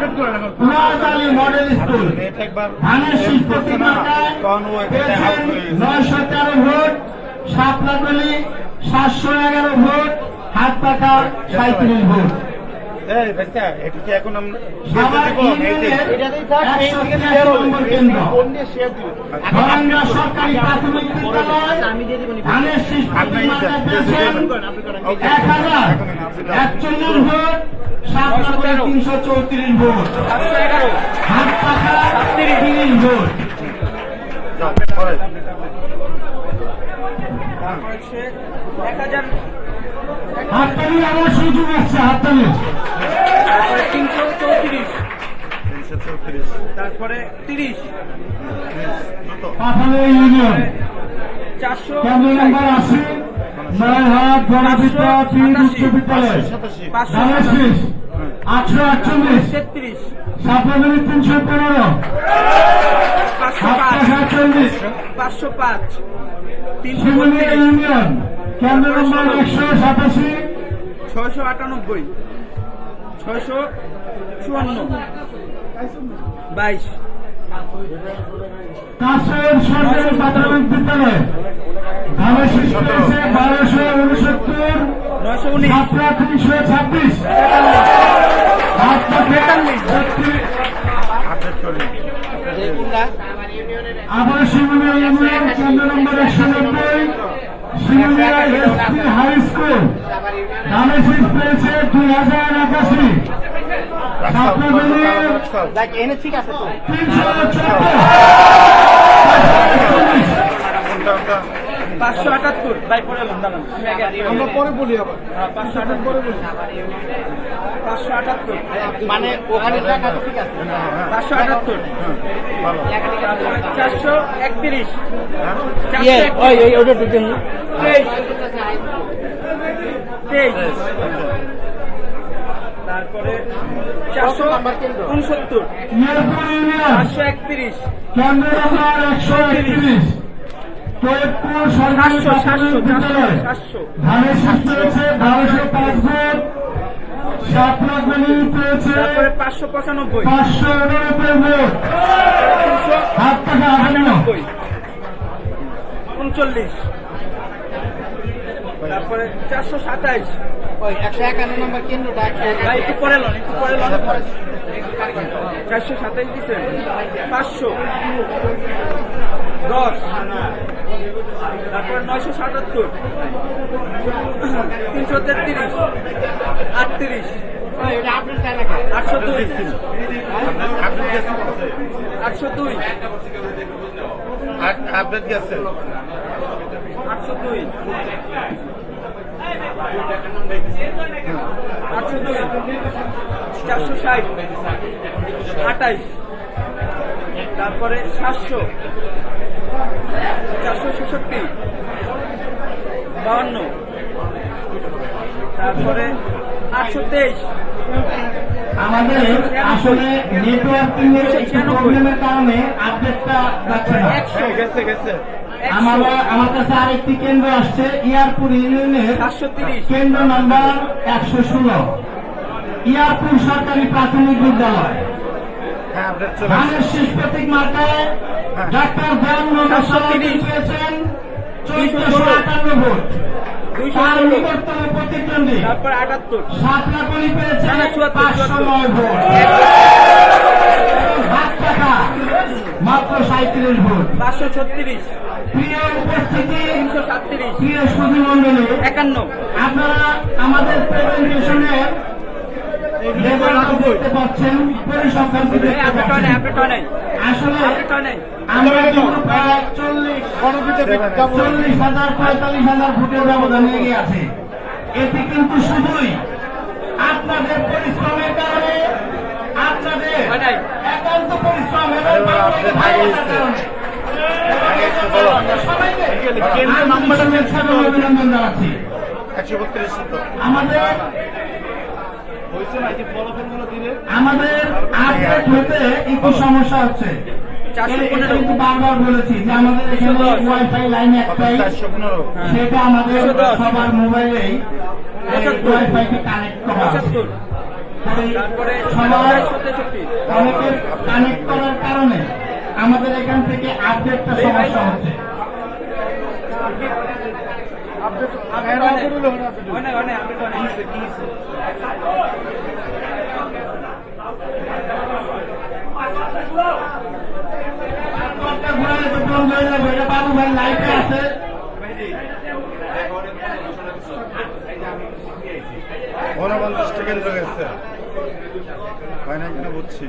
Noakhali model school ধানের শীষ প্রতীক মার্কায় 913 ভোট, শাপলাকলি 711 ভোট, হাত পাখা 37 ভোট। সরকারি প্রাথমিক বিদ্যালয় ধানের শীষ প্রতীক মার্কায় পেয়েছেন 1041 ভোট, শাপলাকলি 334 ভোট, হাত পাখা 30 ভোট। হাততালি আমার সুযোগ আছে, হাততালি। তারপরে 30 পাঠানো ইউনিয়ন 400 কেন্দ্র নম্বর 80 নয়হাট গণবিদ্যা উচ্চ বিদ্যালয় ধানের শীষ 848 33 শাপলাকলি 315 40 505 শিমুলিয়া ইউনিয়ন কেন্দ্র নম্বর 187 698 654 22 কাছের সরকারি প্রাথমিক বিদ্যালয় ধানের শীষ পেয়েছে 1269 919 ছাত্রা 326 আবার শিমুলিয়া ইউনিয়ন কেন্দ্র নম্বর 190 শিমুলিয়া এসপি হাই স্কুল ধানের শীষ পেয়েছে 2081 ঠিক আছে তো 578 ভাই পরে দাঁড়ান আমরা পরে বলি আবার 578 পরে বলি 578 মানে ওখানে টাকা তো ঠিক আছে 578 431 ওটা দিতেন 23 তারপরে 469 মিরপুর ইউনিয়ন 531 কেন্দ্র নম্বর 131 ফরিদপুর সরকারি প্রাথমিক বিদ্যালয় 700 ধানের শীষ পেয়েছে 1205 ভোট, শাপলাকলি পেয়েছে তারপরে 595 589 ভোট, হাত পাখা 58 39 তারপরে 427 ওই 151 নম্বর কেন্দ্রটা ভাই একটু পরে লন 427 দিচ্ছেন 500 10 তারপরে 977 333 38 এটা আপনার চাই নাকি 802 802 আপডেট গেছে 802 460 28 তারপরে 700 466 52 তারপরে 823 আমাদের আসলে নেটওয়ার্কিং এর একটু প্রবলেমের কারণে আপডেটটা যাচ্ছে না। গেছে আমার কাছে আরেকটি কেন্দ্র আসছে ইয়ারপুর ইউনিয়নের 730 কেন্দ্র নম্বর 116 ইয়ারপুর সরকারি প্রাথমিক বিদ্যালয় হ্যাঁ আপডেট চলে ধানের শীষ প্রতীক মার্কায় ডাক্তার দেওয়ান মোহাম্মদ সালাউদ্দিন পেয়েছেন 1458 ভোট, তার নিকটতম প্রতিদ্বন্দ্বী তারপর 78 শাপলাকলি পেয়েছে না, 74 509 ভোট, হাত পাখা মাত্র 37 ভোট। 536 প্রিয় উপস্থিতি, 337 প্রিয় সুধী মন্ডলী, 51 আপনারা আমাদের প্রেজেন্টেশনে দেখতে পাচ্ছেন, পরিসংখ্যান দেখতে পাচ্ছেন। আসলে আমরা কিন্তু প্রায় 40,000 45,000 ভোটের ব্যবধান এগিয়ে আছে। এটি কিন্তু শুধুই আপনাদের পরিশ্রমের কারণে, আপনাদের একান্ত পরিশ্রম এবং সবাইকে অভিনন্দন জানাচ্ছি। আমাদের আপডেট হতে একটু সমস্যা হচ্ছে, কিন্তু বারবার বলেছি যে আমাদের এখানে ওয়াইফাই লাইন একটাই, সেটা আমাদের সবার মোবাইলেই ওয়াইফাইকে কানেক্ট করা আছে। ওই তারপরে সবার 63 অনেকের কানেক্ট করার কারণে আমাদের এখান থেকে আপডেটটা সমস্যা হচ্ছে। ঘুরালে তো বন্ধ হয়ে যাবে, এটা বাবু ভাই লাইভে আছে। ঊনপঞ্চাশটা কেন্দ্র গেছে হয় না কিনা বুঝছি।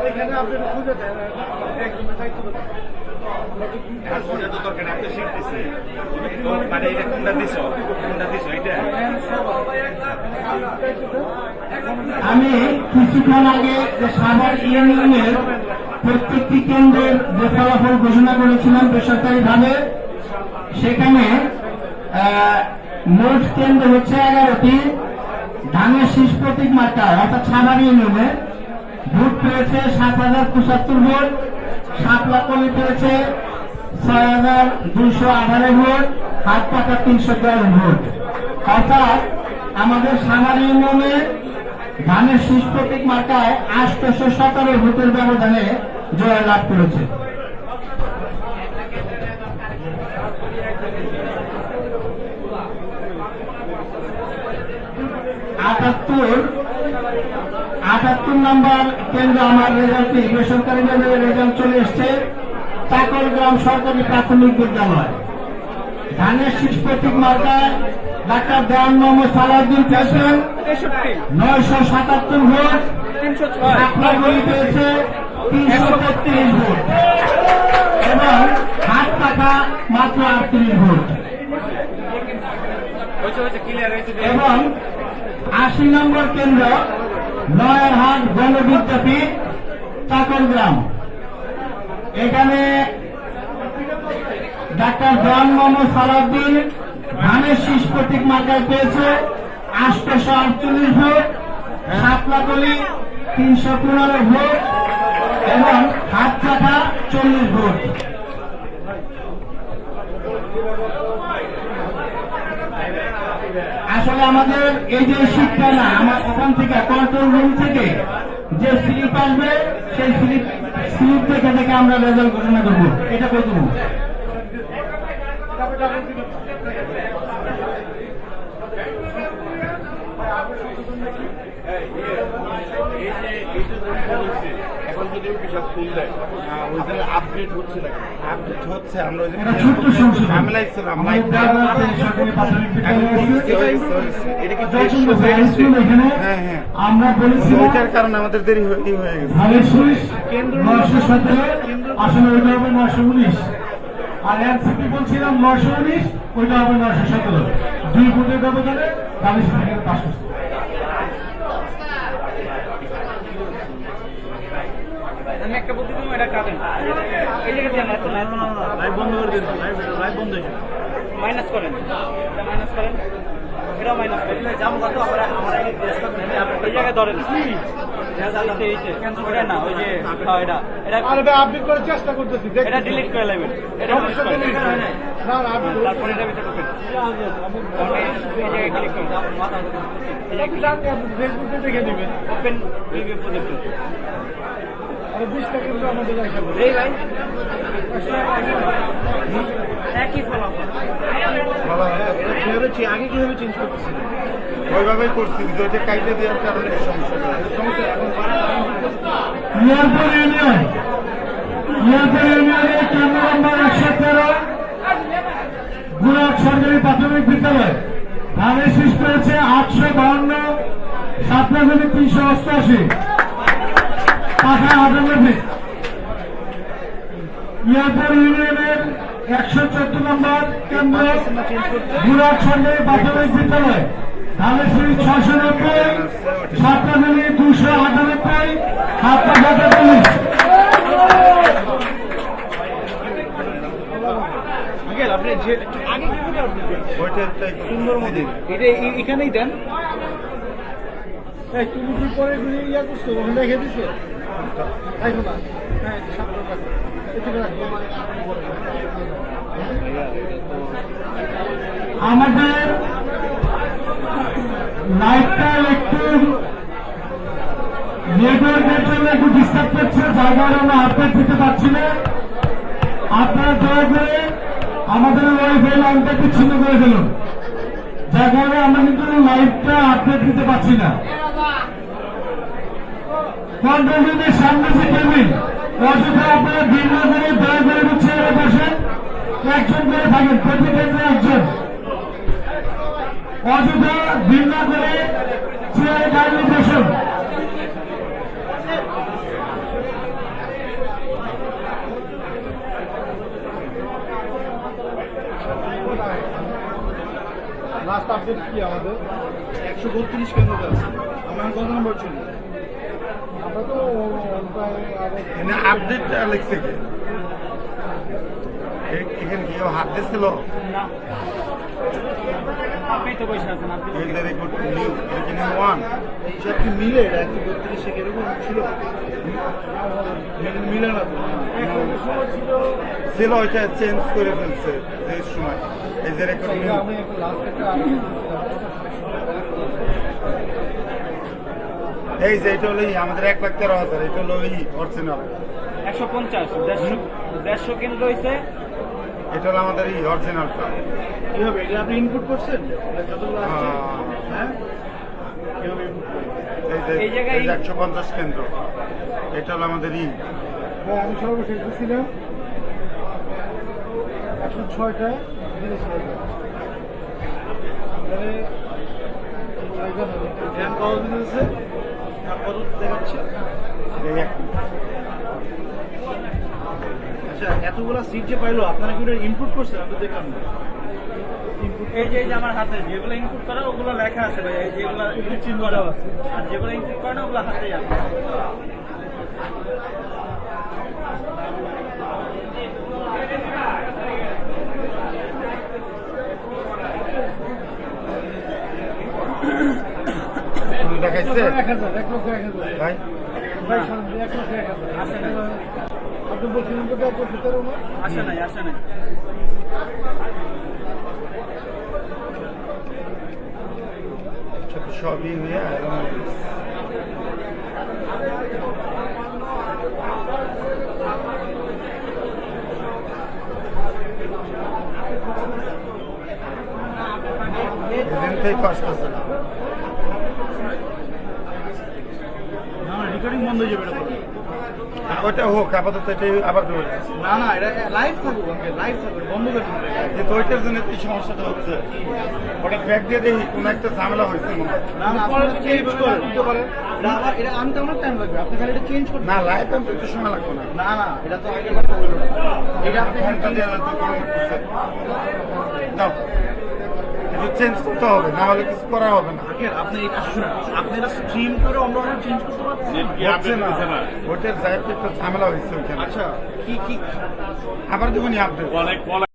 এখানে আপনি খুঁজে দেন মানে এটা কোনটা দিছো এটা আমি কিছুক্ষণ আগে যে সাভার ইউনিয়নের প্রত্যেকটি কেন্দ্রের যে ফলাফল ঘোষণা করেছিলাম বেসরকারি ভাবে, সেখানে মোট কেন্দ্র হচ্ছে 11টি। ধানের শীষ প্রতীক মার্কায় অর্থাৎ সাভার ইউনিয়নে ভোট পেয়েছে 7,075 ভোট, সাতলাকলি পেয়েছে 6,218 ভোট, হাত পাকা 310 ভোট। অর্থাৎ আমাদের সাভার ইউনিয়নে ধানের শীষ প্রতীক মার্কায় 817 ভোটের ব্যবধানে জয় লাভ করেছে। আটাত্তর নম্বর কেন্দ্র আমার রেজাল্টটি বেসরকারি রেজাল্ট চলে এসছে। চাকলগ্রাম সরকারি প্রাথমিক বিদ্যালয় ধানের শীষ প্রতীক মার্কায় ডাক্তার দেওয়ান মোহাম্মদ সালাউদ্দিন পেয়েছেন 977 ভোট, 306 আপনাগুলি পেয়েছে 333 ভোট এবং হাত পাখা মাত্র 38 ভোট এবং 80 নম্বর কেন্দ্র নয়ারহাট গণবিদ্যাপীঠ চাকলগ্রাম। এখানে ডাক্তার দেওয়ান মোহাম্মদ সালাউদ্দিন ধানের শীষ প্রতীক মার্কায় পেয়েছে 848 ভোট, সাতলাকলি 315 ভোট এবং হাত পাখা 40 ভোট। আসলে আমাদের এই যে শিক্ষা না, আমার ওখান থেকে কন্ট্রোল রুম থেকে যে স্লিপ আসবে সেই স্লিপ দেখে দেখে আমরা রেজাল্ট ঘোষণা করবো। এটা কই দেবো? এখন যদি বিষয় ফুল দেয় ওই যে আপডেট হচ্ছে না, আপডেট হচ্ছে আমরা ওই যে এটা ছোট্ট সংশোধন। ঝামেলা ছিলাম সরকারি প্রাথমিক বিদ্যালয় আছে। এটা কি জয়চন্দ্র হাই স্কুল এখানে হ্যাঁ হ্যাঁ আমরা বলেছিলাম ওইটার কারণে আমাদের দেরি হয়ে গেছে। ধানের শীষ 917, আসলে ওইটা হবে 919, আর এনসিপি বলছিলাম 919, ওইটা হবে 917। 2 ভোটের ব্যবধানে ধানের শীষ থেকে পাশ করছে। আমি একটা বলতে দিলাম, এটা কাটেন এই জায়গা দিয়ে এত না লাইভ বন্ধ করে দিন, লাইভ বন্ধ হয়ে মাইনাস করেন, এটা মাইনাস করেন, এটাও মাইনাস করেন। যাবো কত আমরা এই জায়গায় ধরেন ওটা না, ওই যে এটা এটা আপডেট করার চেষ্টা করতেছি। এটা ডিলিট করে নেবেন, এটা delete করে নেবেন। তারপরে এটা ভিতরে ঢুকেন, এই জায়গায় ক্লিক করুন, মাথা ফেসবুকে দেখে নেবেন। Open review project. আর 20টা কিন্তু আমাদের দেখা যাবে। এই ভাই একই ফলাফল। আগে কিভাবে চেঞ্জ করতেছিলেন? ওইভাবেই করছি, যে ওইটা কাইটে দেওয়ার কারণে এই সমস্যাটা। মিয়ারপুর ইউনিয়নে কেন্দ্র নম্বর 113 গুণাক সরকারি প্রাথমিক বিদ্যালয় ধানের শীষ পেয়েছে 852, সাতলাগুলি 388, পাখা 98। মিয়ারপুর ইউনিয়নের 114 নম্বর কেন্দ্র গুণাক সরকারি প্রাথমিক বিদ্যালয় ধানের শীষ 690, সাতলাগুলি 298, হাত পাখা 40। আপনি যে আগে কিভাবে আপডেট করেন? ওইটা সুন্দর মধ্যে এটা এখানেই দেন। তুমি কি পরে ইয়া করছো, ওখানে রেখে দিছো? দেখো না হ্যাঁ 700 টাকা এটা রাখবো আমাদের লাইটটা একটু নেটওয়ার্কের জন্য একটু ডিস্টার্ব করছে, যার কারণে আমরা আপডেট দিতে পারছি না। আপনারা দয়া করে আমাদের ওয়াইফাই লাইনটা বিচ্ছিন্ন করে ফেলুন, যার কারণে আমরা কিন্তু লাইভটা আপডেট দিতে পারছি না। কন্ট্রোল রুমের সামনে যে টেবিল, অযথা আপনারা ভিন্ন করে দয়া করে হচ্ছে বসেন, একজন করে থাকেন, প্রতি কেন্দ্রে একজন। অযথা ভিন্ন করে চেয়ারে দাঁড়িয়ে বসুন। লাস্ট আপডেট কি আমাদের 132 কেন্দ্র আছে। আমরা কত নম্বর ছিল? আমরা তো প্রায় এখানে আপডেটটা লিখছে কি এখানে কেউ হাত দিচ্ছিল না আপনি তো বসে আছেন, আপনি এই যে রেকর্ড নিউ এখানে ওয়ান এইসব কি মিলে? এটা 132 এরকম ছিল? মিলে না তো। ছিল ওইটা চেঞ্জ করে ফেলছে যে সময় এই যে রেকর্ড নিউ আমি একটা লাস্ট একটা এই যে এটা হলো আমাদের 1,13,000 এটা হলো অরিজিনাল 150 150 কেন্দ্র হয়েছে। এটা হলো আমাদের অরিজিনালটা কিভাবে এটা আপনি ইনপুট করছেন? এটা যতগুলো আসছে হ্যাঁ কিভাবে ইনপুট করবেন? এই এই জায়গায়- যে 150 কেন্দ্র এটা হলো আমাদের হ্যাঁ আমি সর্বশেষ ছিলাম 106টায় দিয়েছিলাম। তাহলে জ্ঞান কত দিতেছে? কত দেখাচ্ছে? আচ্ছা এতগুলা সিট যে পাইলো আপনারা কি ওটা ইনপুট করছেন? আমি তো দেখলাম না। এই যে আমার হাতে যেগুলো ইনপুট করা ওগুলো লেখা আছে ভাই, এই যেগুলো ইনপুট করা আছে আর যেগুলো ইনপুট করে না ওগুলো হাতেই আছে। দেখাইছে 1,000 1,00,000 ভাই ভাই শান্তি 1,00,000 আসে না আপনি বলছিলেন তো 1,17 না? আসে নাই আসে নাই সবই নিয়ে এদিন থেকে কষ্ট আছে না না রেকর্ডিং বন্ধ হয়ে যাবে এটা পরে। ওটা হোক আপাতত এটাই আবার দেবো না না এটা লাইভ থাকবে লাইভ থাকবে বন্ধ করে দিন। কিন্তু ওইটার জন্য এই সমস্যাটা হচ্ছে ওটা ব্যাগ দিয়ে দেখি কোনো একটা ঝামেলা হয়েছে মনে হয়। না না আপনারা চেঞ্জ করে দিতে পারেন। এটা আবার এটা আনতে অনেক টাইম লাগবে। আপনি খালি এটা চেঞ্জ করতে না লাইভ আনতে একটু সময় লাগবে না না না এটা তো আগের কথা হলো না। এটা আপনি ঘন্টা দিয়ে আনতে কোনো করতেছে দাও একটু চেঞ্জ করতে হবে না হলে কিছু করা হবে না আগের আপনি এটা শুনুন আপনি এটা স্ট্রিম করে অন্য চেঞ্জ করতে পারছেন? হচ্ছে না ওইটার যাই হোক একটা ঝামেলা হয়েছে ওইখানে আচ্ছা কি কি আবার দেবো নি আপডেট